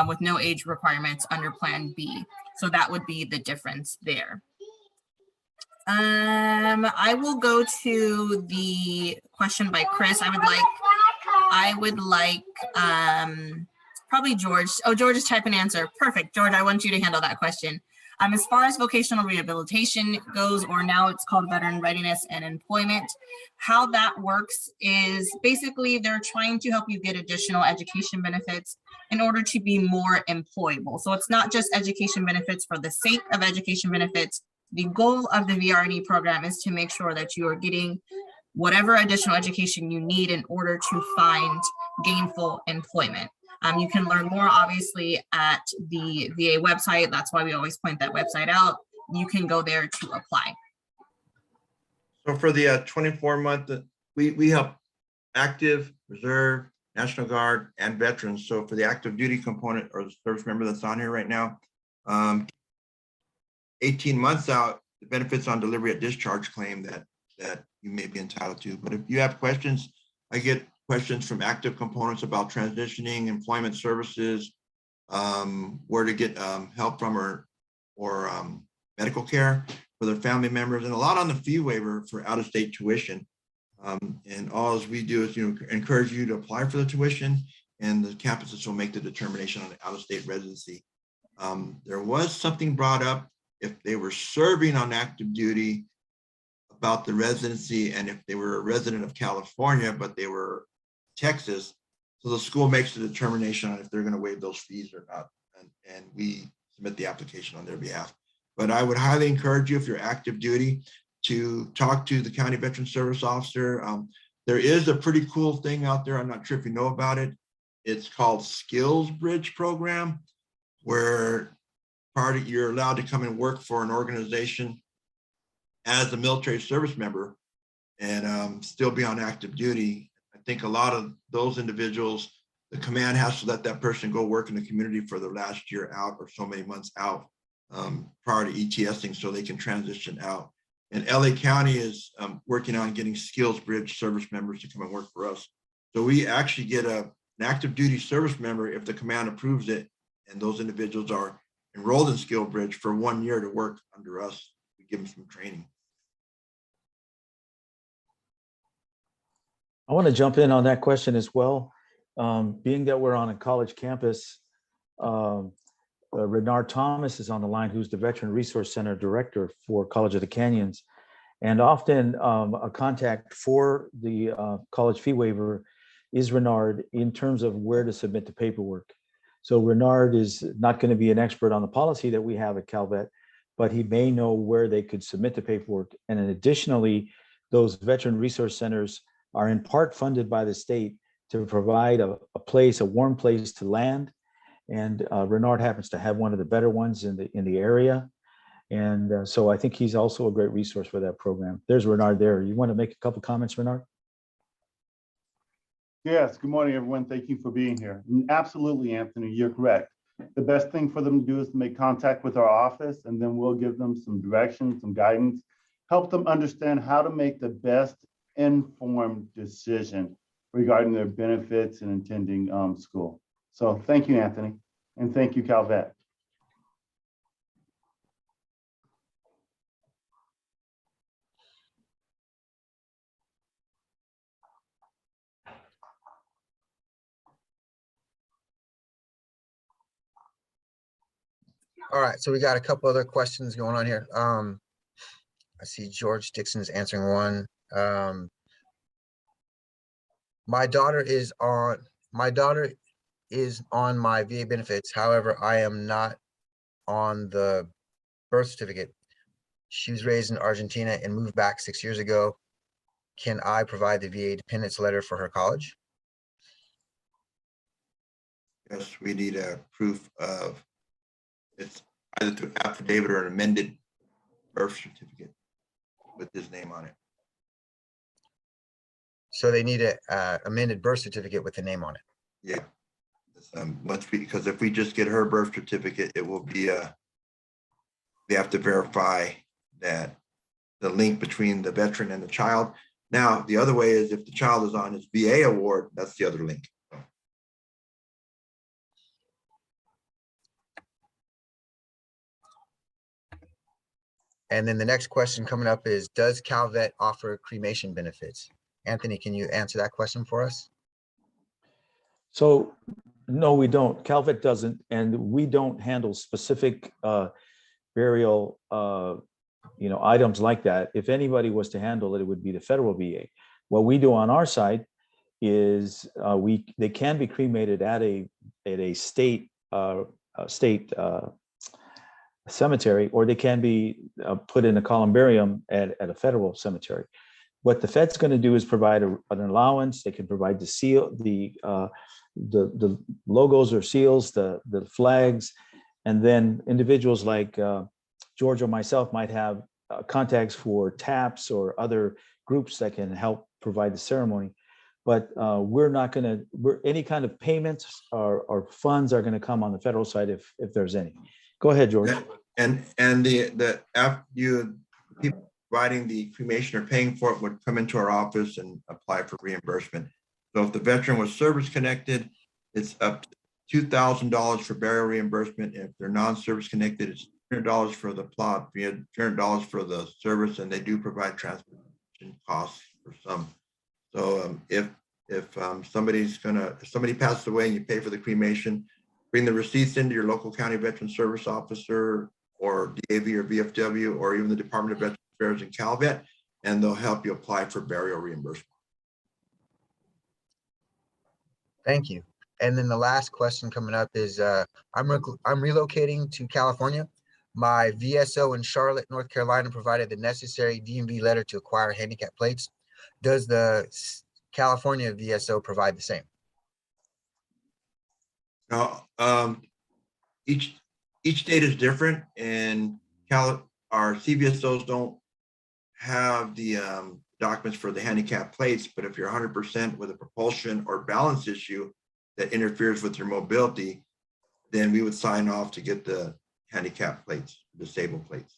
with no age requirements under Plan B. So that would be the difference there. I will go to the question by Chris. I would like probably George. Oh, George is type and answer. Perfect. George, I want you to handle that question. As far as vocational rehabilitation goes, or now it's called veteran readiness and employment, how that works is basically they're trying to help you get additional education benefits in order to be more employable. So it's not just education benefits for the sake of education benefits. The goal of the VRNE program is to make sure that you are getting whatever additional education you need in order to find gainful employment. You can learn more, obviously, at the VA website. That's why we always point that website out. You can go there to apply. So for the 24-month, we help active, reserve, National Guard, and veterans. So for the active duty component, or the service member that's on here right now, 18 months out, the benefits on delivery at discharge claim that you may be entitled to. But if you have questions, I get questions from active components about transitioning, employment services, where to get help from or medical care for their family members, and a lot on the fee waiver for out-of-state tuition. And all as we do is encourage you to apply for the tuition, and the campuses will make the determination on the out-of-state residency. There was something brought up if they were serving on active duty about the residency, and if they were a resident of California, but they were Texas. So the school makes the determination on if they're going to waive those fees or not. And we submit the application on their behalf. But I would highly encourage you, if you're active duty, to talk to the County Veteran Service Officer. There is a pretty cool thing out there. I'm not sure if you know about it. It's called Skills Bridge Program, where you're allowed to come and work for an organization as a military service member, and still be on active duty. I think a lot of those individuals, the command has to let that person go work in the community for their last year out or so many months out prior to ETSing so they can transition out. And LA County is working on getting Skills Bridge service members to come and work for us. So we actually get an active duty service member if the command approves it, and those individuals are enrolled in Skill Bridge for 1 year to work under us. We give them some training. I want to jump in on that question as well. Being that we're on a college campus, Renard Thomas is on the line, who's the Veteran Resource Center Director for College of the Canyons. And often a contact for the college fee waiver is Renard in terms of where to submit the paperwork. So Renard is not going to be an expert on the policy that we have at Calvet, but he may know where they could submit the paperwork. And then additionally, those veteran resource centers are in part funded by the state to provide a warm place to land. And Renard happens to have one of the better ones in the area. And so I think he's also a great resource for that program. There's Renard there. You want to make a couple comments, Renard? Yes, good morning, everyone. Thank you for being here. Absolutely, Anthony, you're correct. The best thing for them to do is to make contact with our office, and then we'll give them some direction, some guidance, help them understand how to make the best informed decision regarding their benefits and attending school. So thank you, Anthony, and thank you, Calvet. All right, so we got a couple other questions going on here. I see George Dixon is answering one. My daughter is on my VA benefits. However, I am not on the birth certificate. She was raised in Argentina and moved back 6 years ago. Can I provide the VA dependence letter for her college? Yes, we need a proof of, it's either through affidavit or an amended birth certificate with his name on it. So they need a amended birth certificate with the name on it. Yeah. Because if we just get her birth certificate, it will be we have to verify that the link between the veteran and the child. Now, the other way is if the child is on his VA award, that's the other link. And then the next question coming up is, does Calvet offer cremation benefits? Anthony, can you answer that question for us? So no, we don't. Calvet doesn't, and we don't handle specific burial items like that. If anybody was to handle it, it would be the federal VA. What we do on our side is they can be cremated at a state cemetery, or they can be put in a columbarium at a federal cemetery. What the Fed's going to do is provide an allowance. They can provide the seal, the logos or seals, the flags, and then individuals like George or myself might have contacts for TAPs or other groups that can help provide the ceremony. But we're not going to, any kind of payments or funds are going to come on the federal side if there's any. Go ahead, George. And the people providing the cremation or paying for it would come into our office and apply for reimbursement. So if the veteran was service connected, it's up to $2,000 for burial reimbursement. If they're non-service connected, it's $300 for the plot, $300 for the service, and they do provide transportation costs for some. So if somebody passes away and you pay for the cremation, bring the receipts into your local county veteran service officer or DAV or VFW or even the Department of Veterans Affairs in Calvet, and they'll help you apply for burial reimbursement. Thank you. And then the last question coming up is, I'm relocating to California. My VSO in Charlotte, North Carolina provided the necessary DMV letter to acquire handicap plates. Does the California VSO provide the same? Now, each state is different, and our CVSOs don't have the documents for the handicap plates, but if you're 100% with a propulsion or balance issue that interferes with your mobility, then we would sign off to get the handicap plates, disabled plates.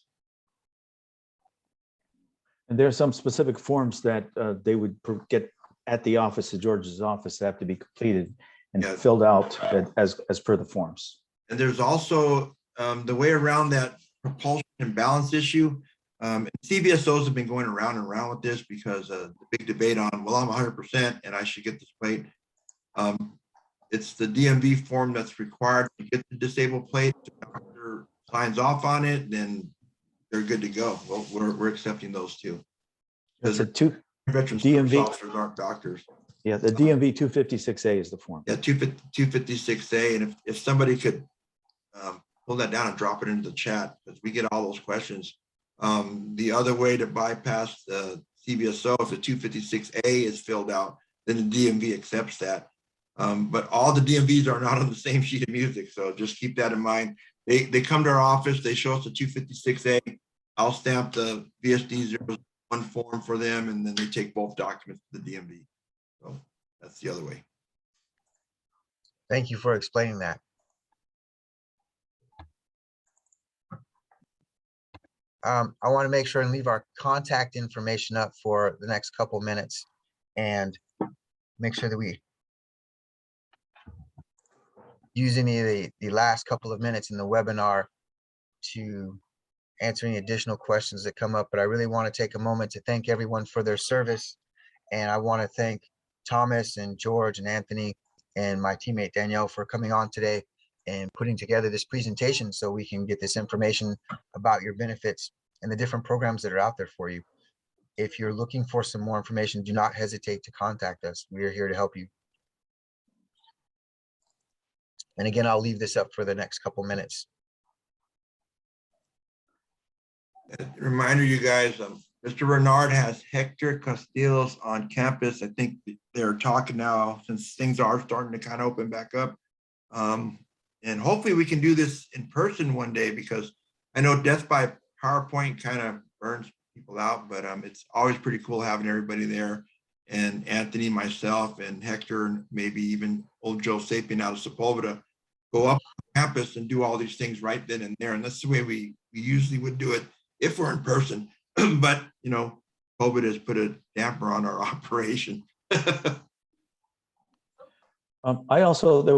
And there are some specific forms that they would get at the office, at George's office, that have to be completed and Yeah. filled out as per the forms. And there's also the way around that propulsion and balance issue. CVSOs have been going around and around with this because the big debate on, well, I'm 100% and I should get this plate. It's the DMV form that's required to get the disabled plate. If the doctor signs off on it, then they're good to go. Well, we're accepting those too. It's a Veteran service DMV officers aren't doctors. Yeah, the DMV 256A is the form. Yeah, 256A. And if somebody could pull that down and drop it into the chat, because we get all those questions. The other way to bypass the CVSO, if the 256A is filled out, then the DMV accepts that. But all the DMVs are not on the same sheet of music. So just keep that in mind. They come to our office, they show us the 256A. I'll stamp the VSD 01 form for them, and then they take both documents to the DMV. So that's the other way. Thank you for explaining that. I want to make sure and leave our contact information up for the next couple minutes and make sure that we use any of the last couple of minutes in the webinar to answer any additional questions that come up. But I really want to take a moment to thank everyone for their service. And I want to thank Thomas and George and Anthony and my teammate Danielle for coming on today and putting together this presentation so we can get this information about your benefits and the different programs that are out there for you. If you're looking for some more information, do not hesitate to contact us. We are here to help you. And again, I'll leave this up for the next couple minutes. Reminder, you guys, Mr. Bernard has Hector Castillos on campus. I think they're talking now since things are starting to kind of open back up. And hopefully we can do this in person one day, because I know death by PowerPoint kind of burns people out, but it's always pretty cool having everybody there. And Anthony, myself, and Hector, and maybe even old Joe Sapien out of Sepulveda go up on campus and do all these things right then and there. And that's the way we usually would do it if we're in person. But, you know, COVID has put a damper on our operation. There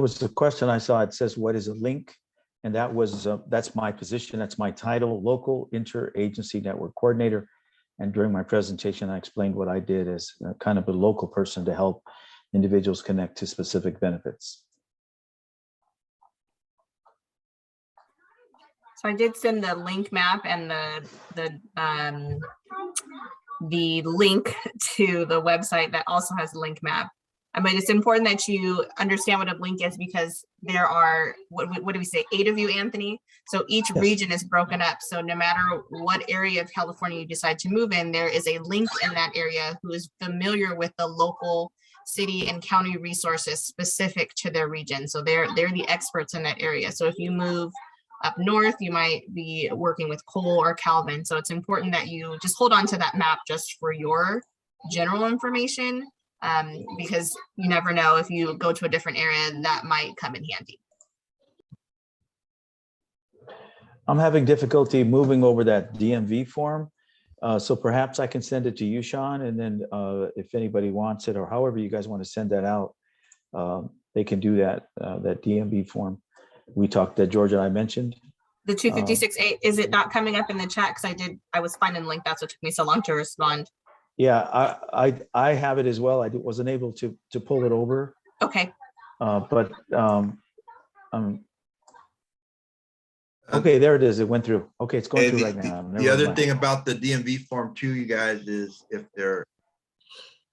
was a question I saw, it says, what is a link? And that was, that's my position, that's my title, Local Interagency Network Coordinator. And during my presentation, I explained what I did as kind of a local person to help individuals connect to specific benefits. So I did send the link map and the link to the website that also has the link map. But it's important that you understand what a link is, because there are, what do we say, 8 of you, Anthony? So each region is broken up. So no matter what area of California you decide to move in, there is a link in that area who is familiar with the local city and county resources specific to their region. So they're the experts in that area. So if you move up north, you might be working with Cole or Calvin. So it's important that you just hold on to that map just for your general information. Because you never know, if you go to a different area, that might come in handy. I'm having difficulty moving over that DMV form. So perhaps I can send it to you, Sean, and then if anybody wants it, or however you guys want to send that out, they can do that, that DMV form. We talked, that George and I mentioned. The 256A, is it not coming up in the chat? Because I was finding the link. That's what took me so long to respond. Yeah, I have it as well. I wasn't able to pull it over. Okay. Okay, there it is. It went through. Okay, it's going through right now. The other thing about the DMV form too, you guys, is if they're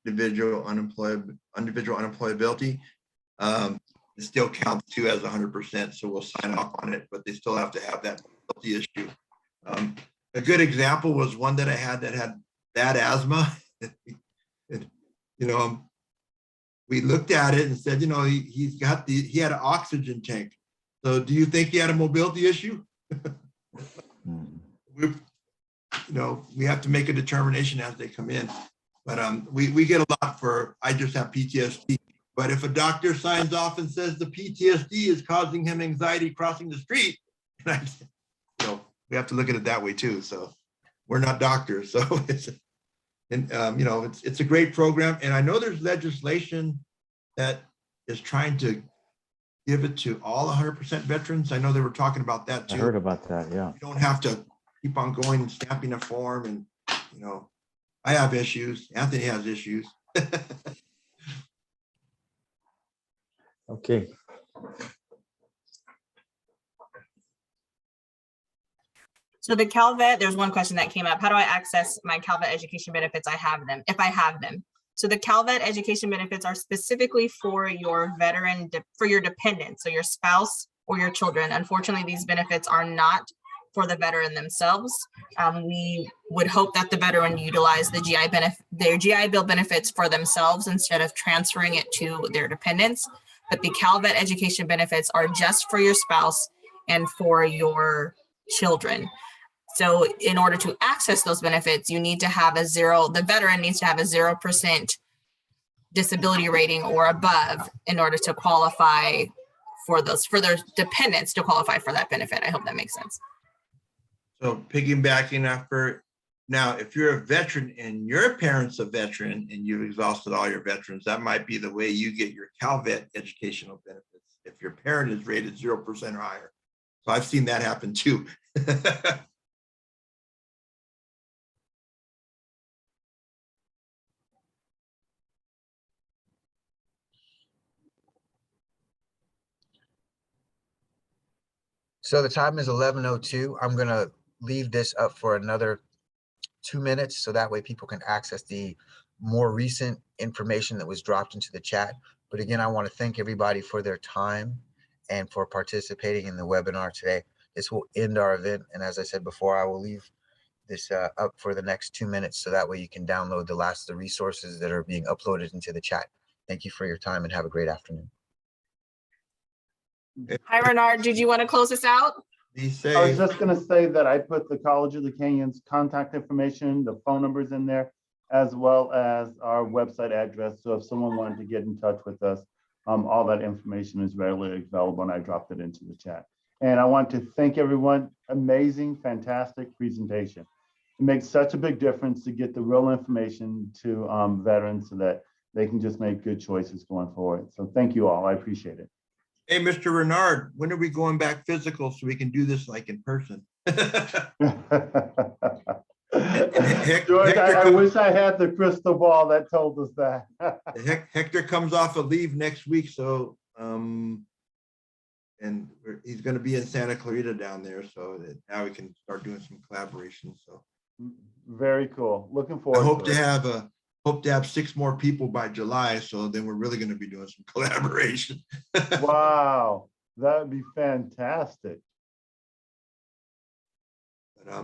individual unemployability, it still counts too as 100%. So we'll sign off on it, but they still have to have that issue. A good example was one that I had that had bad asthma. You know, we looked at it and said, you know, he had an oxygen tank. So do you think he had a mobility issue? You we have to make a determination as they come in. But we get a lot for, I just have PTSD. But if a doctor signs off and says the PTSD is causing him anxiety crossing the street, we have to look at it that way too. So we're not doctors. So it's a great program. And I know there's legislation that is trying to give it to all 100% veterans. I know they were talking about that too. I heard about that, yeah. You don't have to keep on going and stamping a form. And, I have issues. Anthony has issues. Okay. So the Calvet, there's one question that came up. How do I access my Calvet education benefits? I have them, if I have them. So the Calvet education benefits are specifically for your veteran, for your dependents, so your spouse or your children. Unfortunately, these benefits are not for the veteran themselves. We would hope that the veteran utilize the their GI Bill benefits for themselves instead of transferring it to their dependents. But the Calvet education benefits are just for your spouse and for your children. So in order to access those benefits, you need to have the veteran needs to have a 0% disability rating or above in order to qualify for their dependents to qualify for that benefit. I hope that makes sense. So piggybacking after, now, if you're a veteran and your parent's a veteran and you've exhausted all your veterans, that might be the way you get your Calvet educational benefits. If your parent is rated 0% or higher. So I've seen that happen too. So the time is 11:02. I'm gonna leave this up for another 2 minutes so that way people can access the more recent information that was dropped into the chat. But again, I want to thank everybody for their time and for participating in the webinar today. This will end our event. And as I said before, I will leave this up for the next 2 minutes so that way you can download the last of the resources that are being uploaded into the chat. Thank you for your time and have a great afternoon. Hi, Renard. Did you want to close us out? Be I was safe. just going to say that I put the College of the Canyons contact information, the phone numbers in there, as well as our website address. So if someone wanted to get in touch with us, all that information is readily available, and I dropped it into the chat. And I want to thank everyone. Amazing, fantastic presentation. It makes such a big difference to get the real information to veterans so that they can just make good choices going forward. So thank you all. I appreciate it. Hey, Mr. Renard, when are we going back physical so we can do this like in person? George, I wish I had the crystal ball that told us that. Hector comes off a leave next week, so and he's going to be in Santa Clarita down there, so that now we can start doing some collaboration. So very cool. Looking forward. I hope to have 6 more people by July, so then we're really going to be doing some collaboration. Wow, that would be fantastic. But, yeah.